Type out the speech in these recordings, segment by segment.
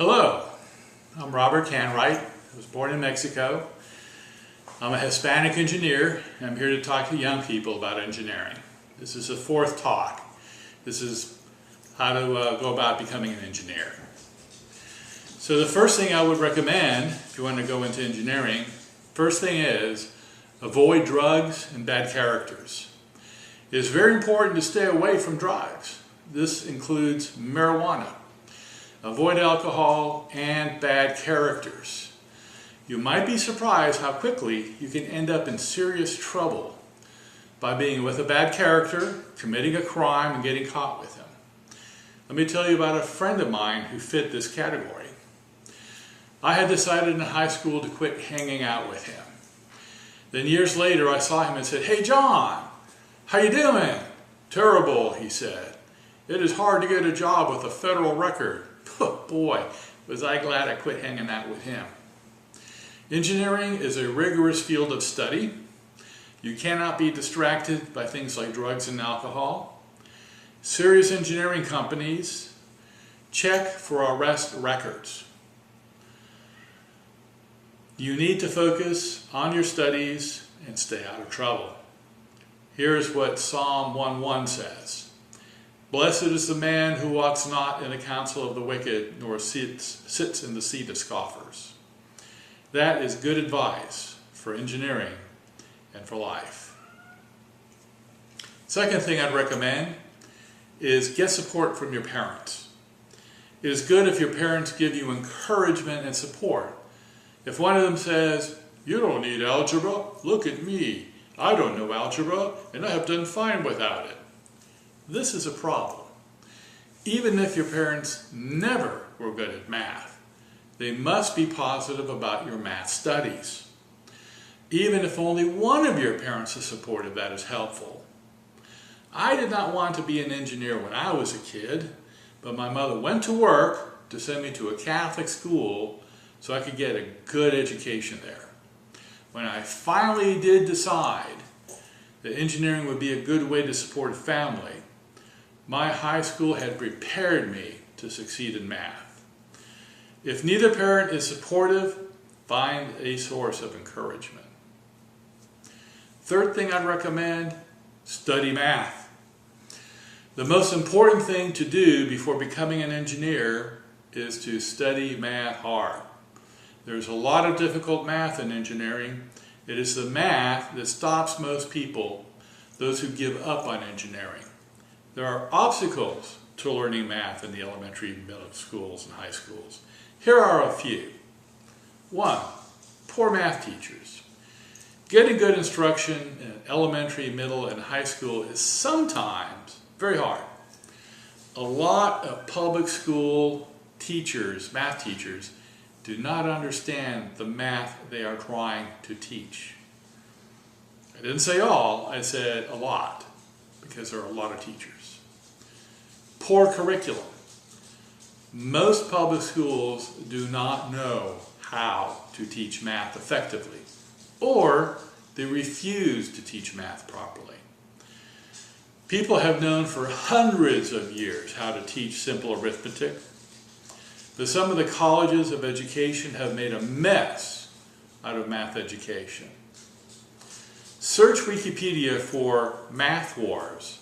Hello, I'm Robert Canright. I was born in Mexico. I'm a Hispanic engineer, and I'm here to talk to young people about engineering. This is the fourth talk. This is how to go about becoming an engineer. So the first thing I would recommend if you want to go into engineering, first thing is avoid drugs and bad characters. It is very important to stay away from drugs. This includes marijuana. Avoid alcohol and bad characters. You might be surprised how quickly you can end up in serious trouble by being with a bad character, committing a crime, and getting caught with him. Let me tell you about a friend of mine who fit this category. I had decided in high school to quit hanging out with him. Then years later I saw him and said, "Hey John, how you doing?" "Terrible," he said. "It is hard to get a job with a federal record." Oh, boy, was I glad I quit hanging out with him. Engineering is a rigorous field of study. You cannot be distracted by things like drugs and alcohol. Serious engineering companies check for arrest records. You need to focus on your studies and stay out of trouble. Here's what Psalm 1:1 says. "Blessed is the man who walks not in the counsel of the wicked, nor sits in the seat of scoffers." That is good advice for engineering and for life. Second thing I'd recommend is get support from your parents. It is good if your parents give you encouragement and support. If one of them says, "You don't need algebra, look at me. I don't know algebra, and I have done fine without it." This is a problem. Even if your parents never were good at math, they must be positive about your math studies. Even if only one of your parents is supportive, that is helpful. I did not want to be an engineer when I was a kid, but my mother went to work to send me to a Catholic school so I could get a good education there. When I finally did decide that engineering would be a good way to support a family, my high school had prepared me to succeed in math. If neither parent is supportive, find a source of encouragement. Third thing I'd recommend, study math. The most important thing to do before becoming an engineer is to study math hard. There's a lot of difficult math in engineering. It is the math that stops most people, those who give up on engineering. There are obstacles to learning math in the elementary, middle schools, and high schools. Here are a few. 1. Poor math teachers. Getting good instruction in elementary, middle, and high school is sometimes very hard. A lot of public school teachers, math teachers, do not understand the math they are trying to teach. I didn't say all, I said a lot, because there are a lot of teachers. Poor curriculum. Most public schools do not know how to teach math effectively, or they refuse to teach math properly. People have known for hundreds of years how to teach simple arithmetic, but some of the colleges of education have made a mess out of math education. Search Wikipedia for math wars.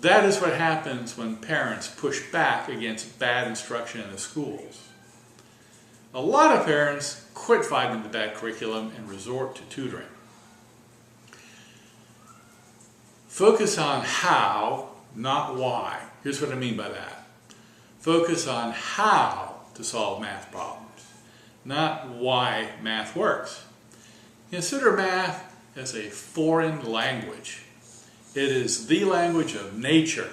That is what happens when parents push back against bad instruction in the schools. A lot of parents quit fighting the bad curriculum and resort to tutoring. Focus on how, not why. Here's what I mean by that. Focus on how to solve math problems, not why math works. Consider math as a foreign language. It is the language of nature.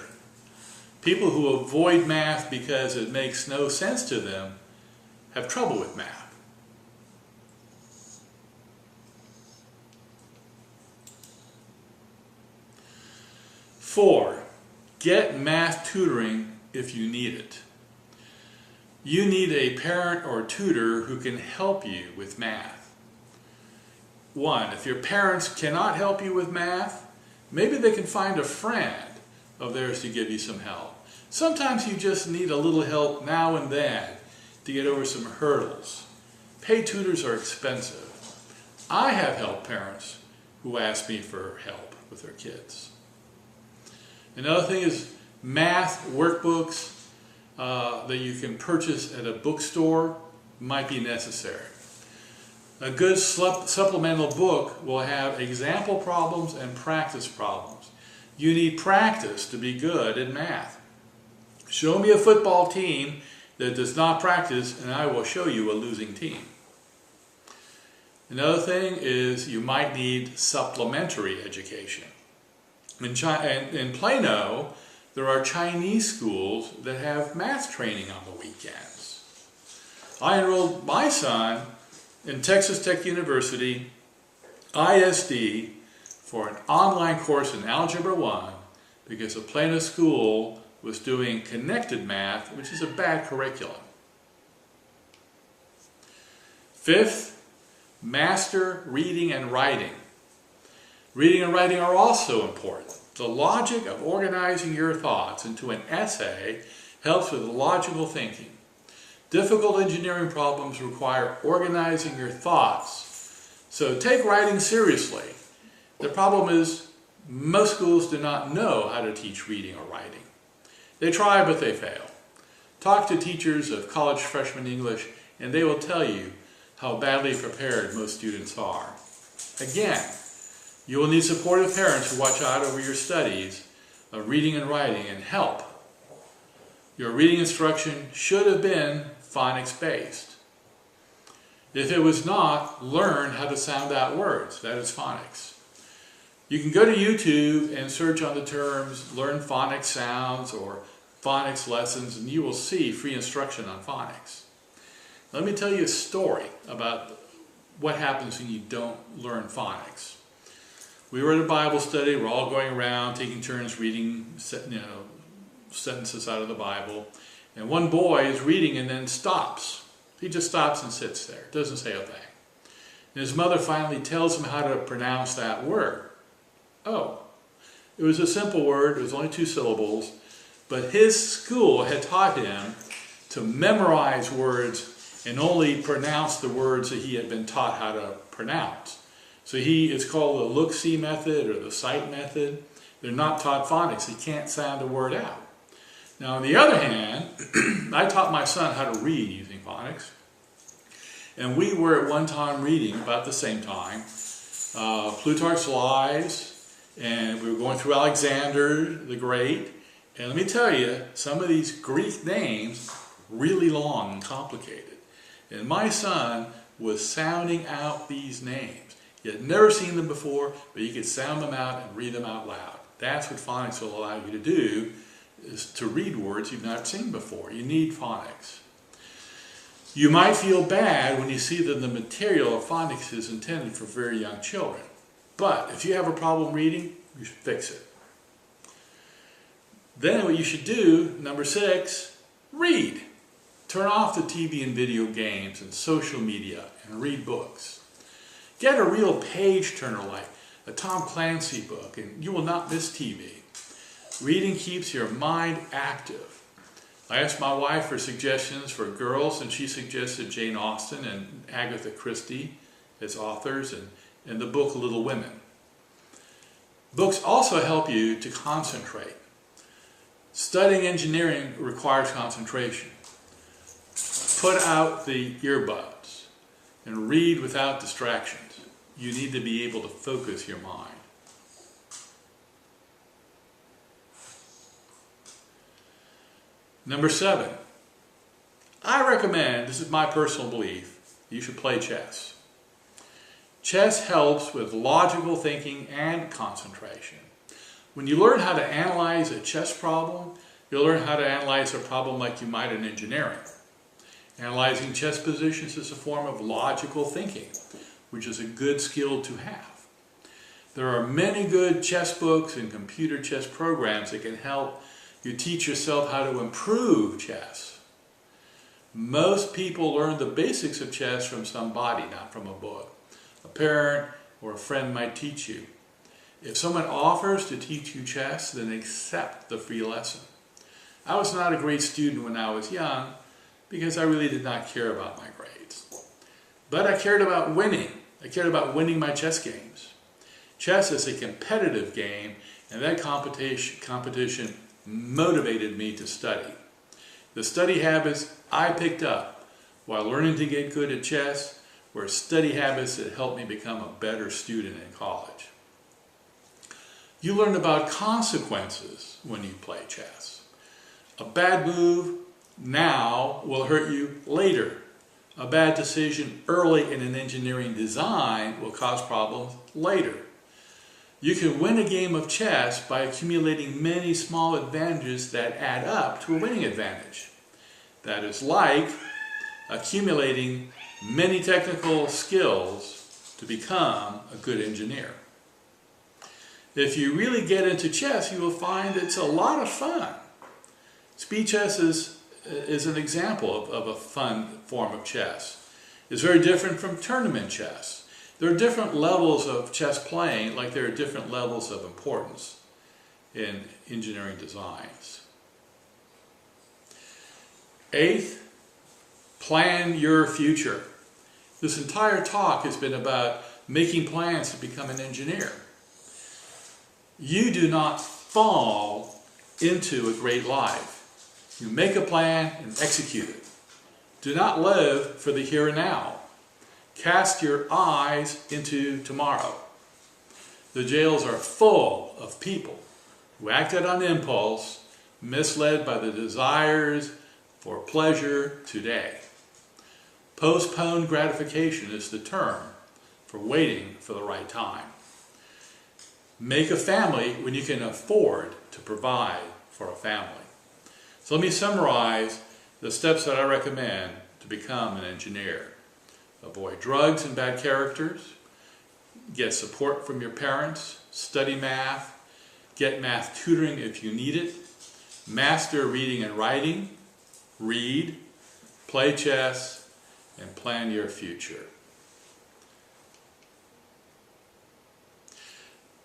People who avoid math because it makes no sense to them have trouble with math. 4. Get math tutoring if you need it. You need a parent or tutor who can help you with math. 1. If your parents cannot help you with math, maybe they can find a friend of theirs to give you some help. Sometimes you just need a little help now and then to get over some hurdles. Paid tutors are expensive. I have helped parents who ask me for help with their kids. Another thing is math workbooks that you can purchase at a bookstore might be necessary. A good supplemental book will have example problems and practice problems. You need practice to be good at math. Show me a football team that does not practice and I will show you a losing team. Another thing is you might need supplementary education. In Plano, there are Chinese schools that have math training on the weekends. I enrolled my son in Texas Tech University, ISD, for an online course in Algebra 1 because a Plano school was doing connected math, which is a bad curriculum. Fifth, master reading and writing. Reading and writing are also important. The logic of organizing your thoughts into an essay helps with logical thinking. Difficult engineering problems require organizing your thoughts. So take writing seriously. The problem is most schools do not know how to teach reading or writing. They try, but they fail. Talk to teachers of college freshman English and they will tell you how badly prepared most students are. Again, you will need supportive parents who watch out over your studies of reading and writing and help. Your reading instruction should have been phonics-based. If it was not, learn how to sound out words. That is phonics. You can go to YouTube and search on the terms learn phonics sounds or phonics lessons and you will see free instruction on phonics. Let me tell you a story about what happens when you don't learn phonics. We were at a Bible study, we're all going around taking turns reading sentences out of the Bible, and one boy is reading and then stops. He just stops and sits there, doesn't say a thing. And his mother finally tells him how to pronounce that word. Oh, it was a simple word, it was only 2 syllables, but his school had taught him to memorize words and only pronounce the words that he had been taught how to pronounce. So it's called the look-see method or the sight method. They're not taught phonics, he can't sound a word out. Now on the other hand, I taught my son how to read using phonics. And we were at one time reading, about the same time, Plutarch's Lives, and we were going through Alexander the Great. And let me tell you, some of these Greek names, really long and complicated. And my son was sounding out these names. He had never seen them before, but he could sound them out and read them out loud. That's what phonics will allow you to do, is to read words you've not seen before. You need phonics. You might feel bad when you see that the material of phonics is intended for very young children. But if you have a problem reading, you should fix it. Then what you should do, number 6, read. Turn off the TV and video games and social media and read books. Get a real page turner like a Tom Clancy book and you will not miss TV. Reading keeps your mind active. I asked my wife for suggestions for girls and she suggested Jane Austen and Agatha Christie as authors and the book Little Women. Books also help you to concentrate. Studying engineering requires concentration. Put out the earbuds and read without distractions. You need to be able to focus your mind. Number 7, I recommend, this is my personal belief, you should play chess. Chess helps with logical thinking and concentration. When you learn how to analyze a chess problem, you'll learn how to analyze a problem like you might in engineering. Analyzing chess positions is a form of logical thinking, which is a good skill to have. There are many good chess books and computer chess programs that can help you teach yourself how to improve chess. Most people learn the basics of chess from somebody, not from a book. A parent or a friend might teach you. If someone offers to teach you chess, then accept the free lesson. I was not a great student when I was young, because I really did not care about my grades. But I cared about winning. I cared about winning my chess games. Chess is a competitive game, and that competition motivated me to study. The study habits I picked up while learning to get good at chess were study habits that helped me become a better student in college. You learn about consequences when you play chess. A bad move now will hurt you later. A bad decision early in an engineering design will cause problems later. You can win a game of chess by accumulating many small advantages that add up to a winning advantage. That is like accumulating many technical skills to become a good engineer. If you really get into chess, you will find it's a lot of fun. Speed chess is an example of a fun form of chess. It's very different from tournament chess. There are different levels of chess playing, like there are different levels of importance in engineering designs. Eighth, plan your future. This entire talk has been about making plans to become an engineer. You do not fall into a great life. You make a plan and execute it. Do not live for the here and now. Cast your eyes into tomorrow. The jails are full of people who acted on impulse, misled by the desires for pleasure today. Postponed gratification is the term for waiting for the right time. Make a family when you can afford to provide for a family. So let me summarize the steps that I recommend to become an engineer. Avoid drugs and bad characters. Get support from your parents. Study math. Get math tutoring if you need it. Master reading and writing. Read. Play chess. And plan your future.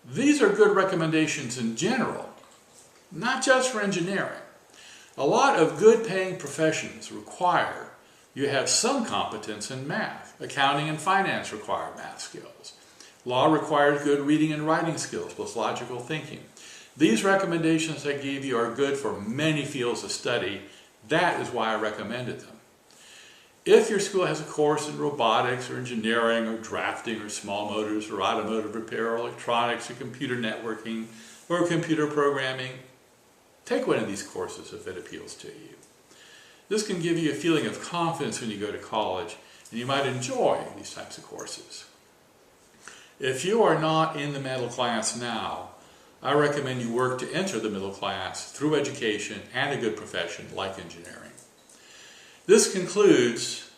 These are good recommendations in general, not just for engineering. A lot of good paying professions require you have some competence in math. Accounting and finance require math skills. Law requires good reading and writing skills plus logical thinking. These recommendations I gave you are good for many fields of study. That is why I recommended them. If your school has a course in robotics or engineering or drafting or small motors or automotive repair or electronics or computer networking or computer programming, take one of these courses if it appeals to you. This can give you a feeling of confidence when you go to college, and you might enjoy these types of courses. If you are not in the middle class now, I recommend you work to enter the middle class through education and a good profession like engineering. This concludes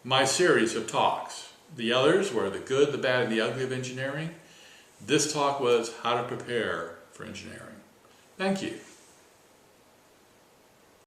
my series of talks. The others were the good, the bad, and the ugly of engineering. This talk was how to prepare for engineering. Thank you.